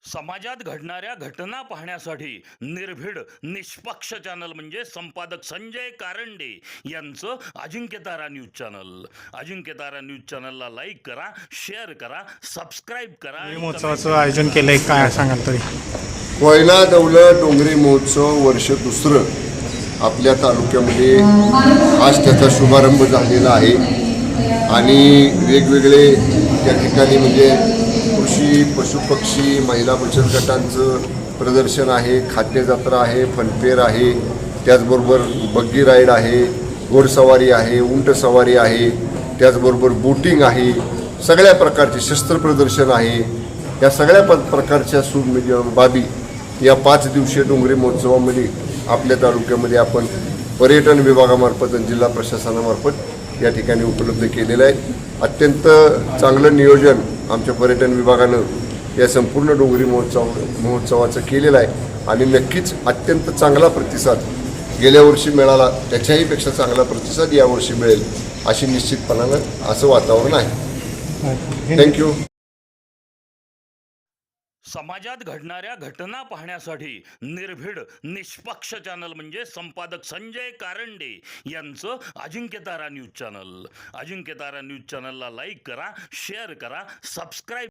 समाजात घडणाऱ्या घटना पाहण्यासाठी निर्भीड निष्पक्ष चॅनल म्हणजे संपादक संजय कारंडे यांचं Ajinkyatara news channel. Ajinkyatara news चॅनलला लाईक करा, शेअर करा, सबस्क्राईब करा. महोत्सवाचं आयोजन केलंय, काय सांगाल तरी? कोयना दौलत डोंगरी महोत्सव वर्ष दुसरं आपल्या तालुक्यामध्ये आज त्याचा शुभारंभ झालेला आहे आणि वेगवेगळे त्या ठिकाणी म्हणजे कृषी, पशुपक्षी, महिला बचत गटांचं प्रदर्शन आहे, खाद्य जत्रा आहे, फनफेअर आहे, त्याचबरोबर बग्गी राईड आहे, घोडसवारी आहे, उंट सवारी आहे, त्याचबरोबर बोटिंग आहे, सगळ्या प्रकारचे शस्त्र प्रदर्शन आहे. या सगळ्या प्रकारच्या बाबी या 5 दिवसीय डोंगरी महोत्सवामध्ये आपल्या तालुक्यामध्ये आपण पर्यटन विभागामार्फत आणि जिल्हा प्रशासनामार्फत या ठिकाणी उपलब्ध केलेलं आहे. अत्यंत चांगलं नियोजन आमच्या पर्यटन विभागानं या संपूर्ण डोंगरी महोत्सवाचं केलेलं आहे आणि नक्कीच अत्यंत चांगला प्रतिसाद गेल्या वर्षी मिळाला, त्याच्याहीपेक्षा चांगला प्रतिसाद यावर्षी मिळेल अशी निश्चितपणानं असं वातावरण आहे. थँक्यू. समाजात घडणाऱ्या घटना पाहण्यासाठी निर्भीड निष्पक्ष चॅनल म्हणजे संपादक संजय कारंडे यांचं Ajinkyatara news channel. Ajinkyatara news चॅनलला लाईक करा, शेअर करा, सबस्क्राईब